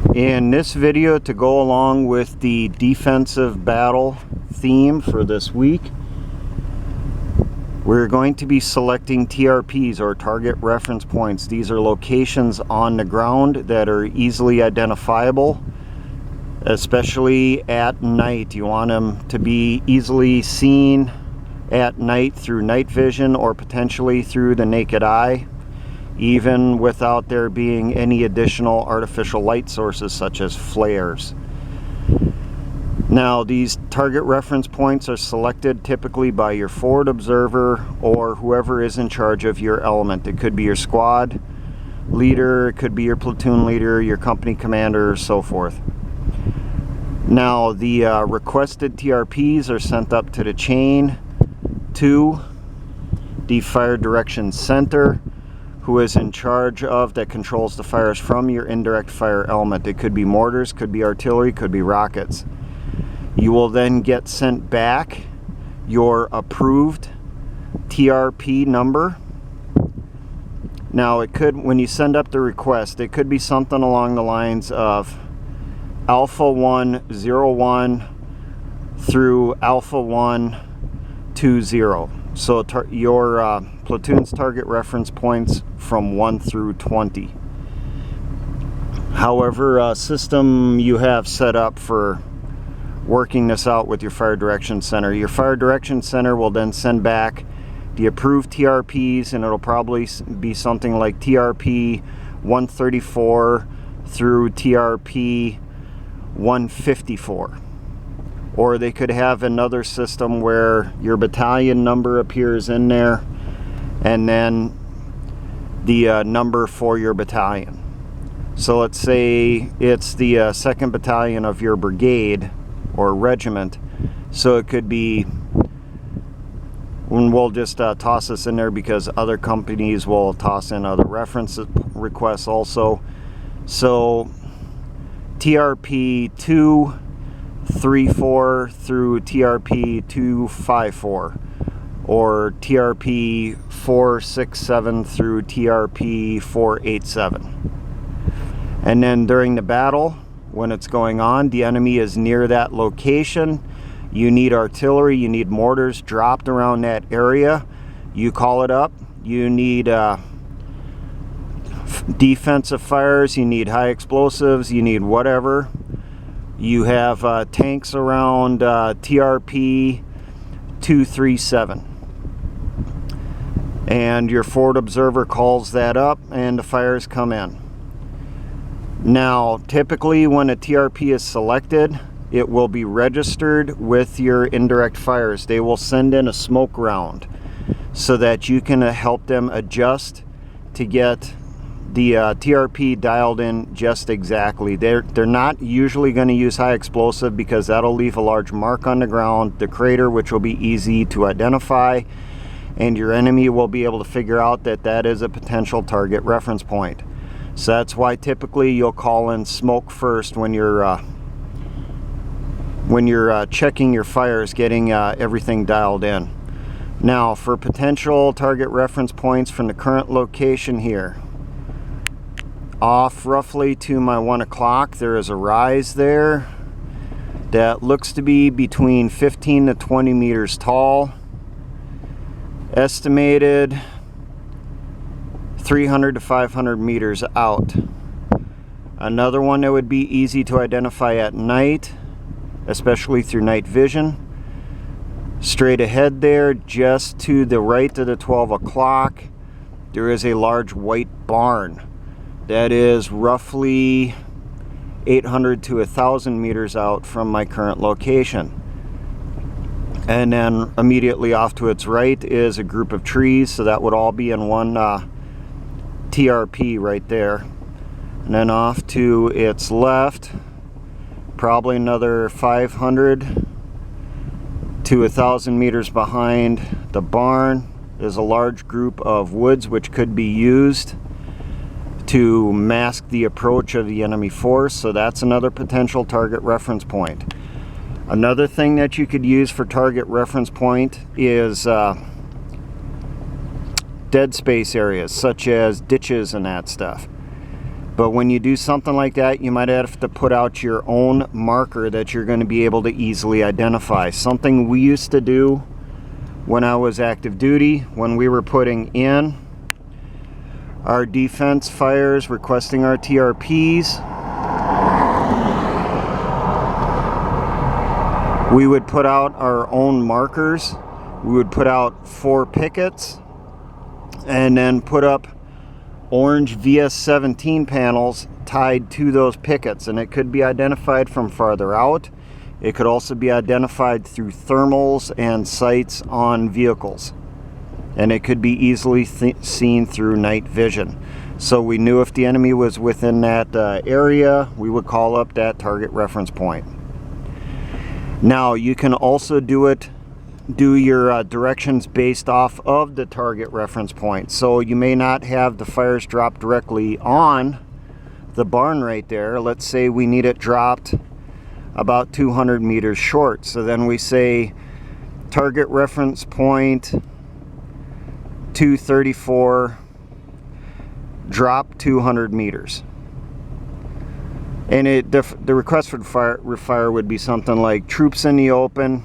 In this video, to go along with the defensive battle theme for this week, we're going to be selecting TRPs, or target reference points. These are locations on the ground that are easily identifiable, especially at night. You want them to be easily seen at night through night vision or potentially through the naked eye, even without there being any additional artificial light sources such as flares. Now, these target reference points are selected typically by your forward observer or whoever is in charge of your element. It could be your squad leader, it could be your platoon leader, your company commander, so forth. Now, the requested TRPs are sent up to the chain to the fire direction center, who is in charge of, that controls the fires from your indirect fire element. It could be mortars, could be artillery, could be rockets. You will then get sent back your approved TRP number. Now, it could, when you send up the request, it could be something along the lines of Alpha 101 through Alpha 120. So your platoon's target reference points from 1 through 20. However system you have set up for working this out with your fire direction center. Your fire direction center will then send back the approved TRPs, and it'll probably be something like TRP 134 through TRP 154. Or they could have another system where your battalion number appears in there and then the number for your battalion. So let's say it's the 2nd battalion of your brigade or regiment, so it could be, and we'll just toss this in there because other companies will toss in other reference requests also. So TRP 234 through TRP 254, or TRP 467 through TRP 487. And then during the battle, when it's going on, the enemy is near that location, you need artillery, you need mortars dropped around that area, you call it up. You need defensive fires, you need high explosives, you need whatever. You have tanks around TRP 237. And your forward observer calls that up and the fires come in. Now, typically when a TRP is selected, it will be registered with your indirect fires. They will send in a smoke round so that you can help them adjust to get the TRP dialed in just exactly. They're not usually going to use high explosive because that'll leave a large mark on the ground, the crater, which will be easy to identify, and your enemy will be able to figure out that that is a potential target reference point. So that's why typically you'll call in smoke first when you're checking your fires, getting everything dialed in. Now, for potential target reference points from the current location here, off roughly to my 1 o'clock, there is a rise there that looks to be between 15 to 20 meters tall, estimated 300 to 500 meters out. Another one that would be easy to identify at night, especially through night vision. Straight ahead there, just to the right of the 12 o'clock, there is a large white barn that is roughly 800 to 1,000 meters out from my current location. And then immediately off to its right is a group of trees, so that would all be in one TRP right there. And then off to its left, probably another 500 to 1,000 meters behind the barn, is a large group of woods which could be used to mask the approach of the enemy force. So that's another potential target reference point. Another thing that you could use for target reference point is dead space areas such as ditches and that stuff. But when you do something like that, you might have to put out your own marker that you're going to be able to easily identify. Something we used to do when I was active duty, when we were putting in our defense fires, requesting our TRPs, we would put out our own markers. We would put out 4 pickets and then put up orange VS17 panels tied to those pickets, and it could be identified from farther out. It could also be identified through thermals and sights on vehicles, and it could be easily seen through night vision. So we knew if the enemy was within that area, we would call up that target reference point. Now you can also do your directions based off of the target reference point. So you may not have the fires drop directly on the barn right there. Let's say we need it dropped about 200 meters short. So then we say target reference point 234, drop 200 meters. And the request for fire would be something like troops in the open,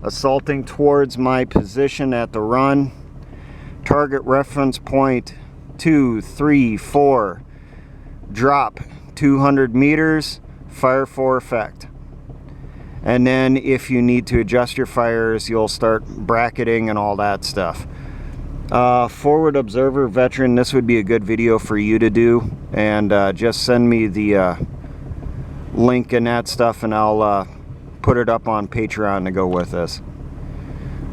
assaulting towards my position at the run, target reference point 234, drop 200 meters, fire for effect. And then if you need to adjust your fires, you'll start bracketing and all that stuff. Forward observer veteran, this would be a good video for you to do, and just send me the link and that stuff, and I'll put it up on Patreon to go with this.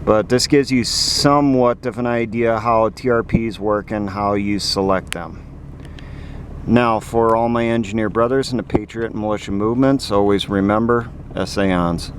But this gives you somewhat of an idea how TRPs work and how you select them. Now, for all my engineer brothers in the Patriot and militia movements, always remember, essayons.